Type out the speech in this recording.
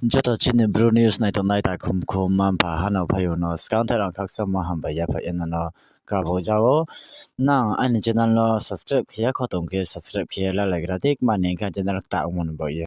Jota chini Bru News night on night kum kum mampa hano payo no scounter ang kaksa mahamba yapa no kabo jawo nang ani channel no subscribe kiya khotong ke subscribe kiya la lagratik mane ka channel ta umon boye.